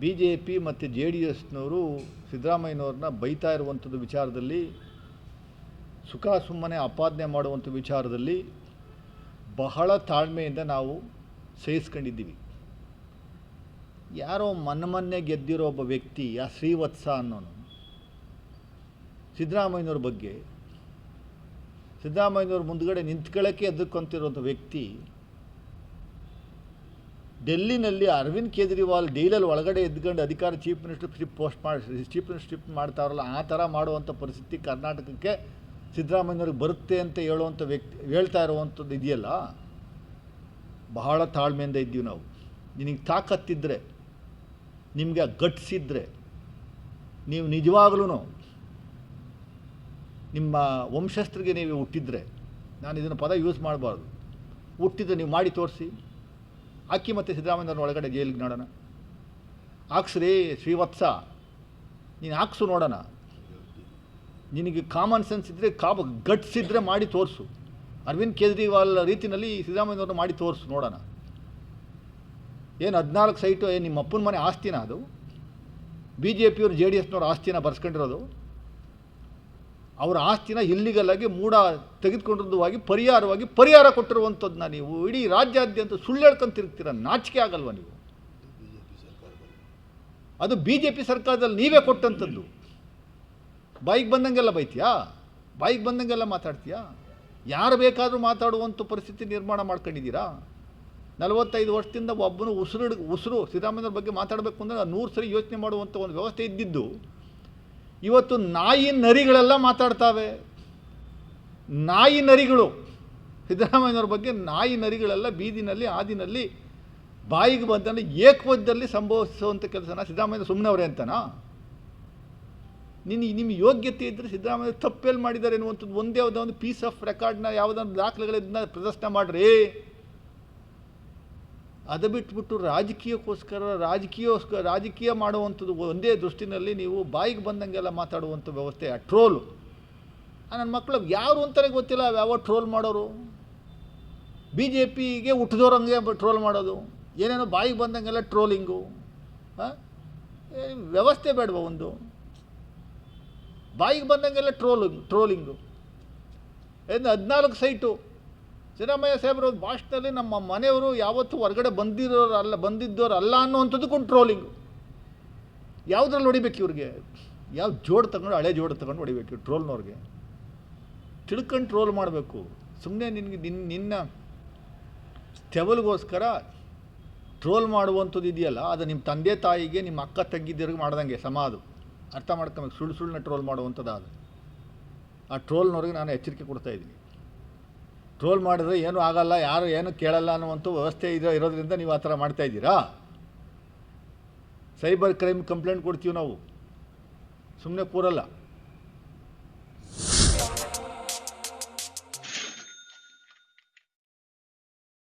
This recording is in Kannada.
ಬಿ ಜೆ ಪಿ ಮತ್ತು ಜೆ ಡಿ ಎಸ್ನವರು ಸಿದ್ದರಾಮಯ್ಯನವ್ರನ್ನ ಬೈತಾ ಇರುವಂಥದ್ದು ವಿಚಾರದಲ್ಲಿ, ಸುಖ ಸುಮ್ಮನೆ ಆಪಾದನೆ ಮಾಡುವಂಥ ವಿಚಾರದಲ್ಲಿ ಬಹಳ ತಾಳ್ಮೆಯಿಂದ ನಾವು ಸಹಿಸ್ಕೊಂಡಿದ್ದೀವಿ. ಯಾರೋ ಮೊನ್ನೆ ಗೆದ್ದಿರೋ ಒಬ್ಬ ವ್ಯಕ್ತಿ, ಆ ಶ್ರೀವತ್ಸ ಅನ್ನೋನು, ಸಿದ್ದರಾಮಯ್ಯನವ್ರ ಬಗ್ಗೆ, ಸಿದ್ದರಾಮಯ್ಯನವ್ರ ಮುಂದ್ಗಡೆ ನಿಂತ್ಕೊಳ್ಳೋಕ್ಕೆ ಎದುರ್ಕೊಂತಿರೋಂಥ ವ್ಯಕ್ತಿ ಡೆಲ್ಲಿನಲ್ಲಿ ಅರವಿಂದ್ ಕೇಜ್ರಿವಾಲ್ ಡೈಲಲ್ಲಿ ಒಳಗಡೆ ಎದ್ಕೊಂಡು ಅಧಿಕಾರ ಚೀಫ್ ಮಿನಿಸ್ಟರ್ಶಿಪ್ ಮಾಡ್ತಾರಲ್ಲ, ಆ ಥರ ಮಾಡುವಂಥ ಪರಿಸ್ಥಿತಿ ಕರ್ನಾಟಕಕ್ಕೆ ಸಿದ್ದರಾಮಯ್ಯವ್ರಿಗೆ ಬರುತ್ತೆ ಅಂತ ಹೇಳುವಂಥ ಹೇಳ್ತಾ ಇರುವಂಥದ್ದು ಇದೆಯಲ್ಲ, ಬಹಳ ತಾಳ್ಮೆಯಿಂದ ಇದ್ದೀವಿ ನಾವು. ನಿನಗೆ ತಾಕತ್ತಿದ್ದರೆ, ನಿಮಗೆ ಆ ಗಟ್ಸಿದ್ರೆ, ನೀವು ನಿಜವಾಗ್ಲೂ ನಿಮ್ಮ ವಂಶಸ್ಥರಿಗೆ ನೀವು ಹುಟ್ಟಿದ್ರೆ, ನಾನು ಇದನ್ನು ಪದ ಯೂಸ್ ಮಾಡಬಾರ್ದು, ಹುಟ್ಟಿದ್ರೆ ನೀವು ಮಾಡಿ ತೋರಿಸಿ, ಹಾಕಿ ಮತ್ತು ಸಿದ್ದರಾಮಯ್ಯವ್ರನ್ನ ಒಳಗಡೆ ಜೈಲಿಗೆ ನೋಡೋಣ. ಹಾಕ್ಸ್ರಿ ಶ್ರೀವತ್ಸ, ನೀನು ಹಾಕ್ಸು ನೋಡೋಣ. ನಿನಗೆ ಕಾಮನ್ ಸೆನ್ಸ್ ಇದ್ದರೆ, ಗಟ್ಸ್ ಇದ್ದರೆ ಮಾಡಿ ತೋರಿಸು. ಅರವಿಂದ್ ಕೇಜ್ರಿವಾಲ್ ರೀತಿಯಲ್ಲಿ ಸಿದ್ದರಾಮಯ್ಯವ್ರನ್ನ ಮಾಡಿ ತೋರಿಸು ನೋಡೋಣ. ಏನು 14 ಸೈಟು ಏನು ನಿಮ್ಮ ಅಪ್ಪನ ಮನೆ ಆಸ್ತಿನ? ಅದು ಬಿ ಜೆ ಪಿಯವರು ಜೆ ಡಿ ಎಸ್ನವ್ರ ಆಸ್ತಿನ ಬರ್ಸ್ಕೊಂಡಿರೋದು. ಅವರ ಆಸ್ತಿನ ಇಲ್ಲಿಗಲ್ಲಾಗಿ ತೆಗೆದುಕೊಂಡಿರುವುದಾಗಿ ಪರಿಹಾರ ಕೊಟ್ಟಿರುವಂಥದ್ದನ್ನ ನೀವು ಇಡೀ ರಾಜ್ಯಾದ್ಯಂತ ಸುಳ್ಳು ಹೇಳ್ಕೊಂಡು ತಿರುಗ್ತೀರ. ನಾಚಿಕೆ ಆಗಲ್ವ ನೀವು? ಅದು ಬಿ ಜೆ ಪಿ ಸರ್ಕಾರದಲ್ಲಿ ನೀವೇ ಕೊಟ್ಟಂಥದ್ದು. ಬಾಯಿಗೆ ಬಂದಂಗೆಲ್ಲ ಬೈತೀಯಾ? ಬಾಯಿಗೆ ಬಂದಂಗೆಲ್ಲ ಮಾತಾಡ್ತೀಯಾ? ಯಾರು ಬೇಕಾದರೂ ಮಾತಾಡುವಂಥ ಪರಿಸ್ಥಿತಿ ನಿರ್ಮಾಣ ಮಾಡ್ಕೊಂಡಿದ್ದೀರಾ. 45 ವರ್ಷದಿಂದ ಒಬ್ಬನು ಉಸಿರು ಸಿದ್ದರಾಮಯ್ಯವ್ರ ಬಗ್ಗೆ ಮಾತಾಡಬೇಕು ಅಂದರೆ 100 ಸರಿ ಯೋಚನೆ ಮಾಡುವಂಥ ಒಂದು ವ್ಯವಸ್ಥೆ ಇದ್ದಿದ್ದು, ಇವತ್ತು ನಾಯಿ ನರಿಗಳೆಲ್ಲ ಮಾತಾಡ್ತಾವೆ. ನಾಯಿ ನರಿಗಳು ಸಿದ್ದರಾಮಯ್ಯವ್ರ ಬಗ್ಗೆ, ನಾಯಿ ನರಿಗಳೆಲ್ಲ ಬೀದಿನಲ್ಲಿ ಆದಿನಲ್ಲಿ ಬಾಯಿಗೆ ಬಂದಲ್ಲಿ ಏಕವಚನದಲ್ಲಿ ಸಂಭವಿಸುವಂಥ ಕೆಲಸನ ಸಿದ್ದರಾಮಯ್ಯ ಸುಮ್ಮನವರೇ ಅಂತನಾ? ನಿಮ್ಮ ಯೋಗ್ಯತೆ ಇದ್ದರೆ ಸಿದ್ದರಾಮಯ್ಯ ತಪ್ಪೇಲಿ ಮಾಡಿದ್ದಾರೆ ಎನ್ನುವಂಥದ್ದು ಒಂದೇ ಒಂದು ಪೀಸ್ ಆಫ್ ರೆಕಾರ್ಡ್ನ ಯಾವುದೊಂದು ದಾಖಲೆಗಳನ್ನ ಪ್ರದರ್ಶನ ಮಾಡಿರಿ. ಅದು ಬಿಟ್ಬಿಟ್ಟು ರಾಜಕೀಯ ಮಾಡುವಂಥದ್ದು ಒಂದೇ ದೃಷ್ಟಿನಲ್ಲಿ ನೀವು ಬಾಯಿಗೆ ಬಂದಂಗೆಲ್ಲ ಮಾತಾಡುವಂಥ ವ್ಯವಸ್ಥೆ. ಆ ಟ್ರೋಲು ನನ್ನ ಮಕ್ಕಳು ಯಾರು ಅಂತಲೇ ಗೊತ್ತಿಲ್ಲ. ಯಾವ ಟ್ರೋಲ್ ಮಾಡೋರು, ಬಿ ಜೆ ಪಿಗೆ ಹುಟ್ಟಿದವ್ರಂಗೆ ಟ್ರೋಲ್ ಮಾಡೋದು, ಏನೇನೋ ಬಾಯಿಗೆ ಬಂದಂಗೆಲ್ಲ ಟ್ರೋಲಿಂಗು. ವ್ಯವಸ್ಥೆ ಬೇಡವ? ಒಂದು ಬಾಯಿಗೆ ಬಂದಂಗೆಲ್ಲ ಟ್ರೋಲಿಂಗು. ಏನು 14 ಸೈಟು ಸಿದ್ದರಾಮಯ್ಯ ಸಾಹೇಬ್ರ ಭಾಷಣದಲ್ಲಿ ನಮ್ಮ ಮನೆಯವರು ಯಾವತ್ತೂ ಹೊರಗಡೆ ಬಂದಿದ್ದವರು ಅಲ್ಲ ಅನ್ನುವಂಥದ್ದು ಟ್ರೋಲಿಂಗು. ಯಾವುದ್ರಲ್ಲಿ ಹೊಡಿಬೇಕು ಇವ್ರಿಗೆ? ಯಾವ ಜೋಡು ತಗೊಂಡು, ಹಳೆ ಜೋಡು ತಗೊಂಡು ಹೊಡಿಬೇಕು ಟ್ರೋಲ್ನವ್ರಿಗೆ? ತಿಳ್ಕೊಂಡು ಟ್ರೋಲ್ ಮಾಡಬೇಕು. ಸುಮ್ಮನೆ ನಿನ್ನ ತೆವಲಿಗೋಸ್ಕರ ಟ್ರೋಲ್ ಮಾಡುವಂಥದ್ದು ಇದೆಯಲ್ಲ, ಅದು ನಿಮ್ಮ ತಂದೆ ತಾಯಿಗೆ, ನಿಮ್ಮ ಅಕ್ಕ ತಂಗಿದ್ದಿರಿಗೆ ಮಾಡ್ದಂಗೆ ಸಮ. ಅದು ಅರ್ಥ ಮಾಡ್ಕೊಬೇಕು. ಸುಳ್ಳು ಟ್ರೋಲ್ ಮಾಡುವಂಥದ್ದು ಅದು. ಆ ಟ್ರೋಲ್ನವ್ರಿಗೆ ನಾನು ಎಚ್ಚರಿಕೆ ಕೊಡ್ತಾಯಿದ್ದೀನಿ. ಟ್ರೋಲ್ ಮಾಡಿದ್ರೆ ಏನೂ ಆಗಲ್ಲ, ಯಾರು ಏನು ಕೇಳಲ್ಲ ಅನ್ನುವಂಥ ವ್ಯವಸ್ಥೆ ಇರೋದ್ರಿಂದ ನೀವು ಆ ಥರ ಮಾಡ್ತಾಯಿದ್ದೀರಾ. ಸೈಬರ್ ಕ್ರೈಮ್ ಕಂಪ್ಲೇಂಟ್ ಕೊಡ್ತೀವಿ ನಾವು, ಸುಮ್ಮನೆ ಕೂರಲ್ಲ.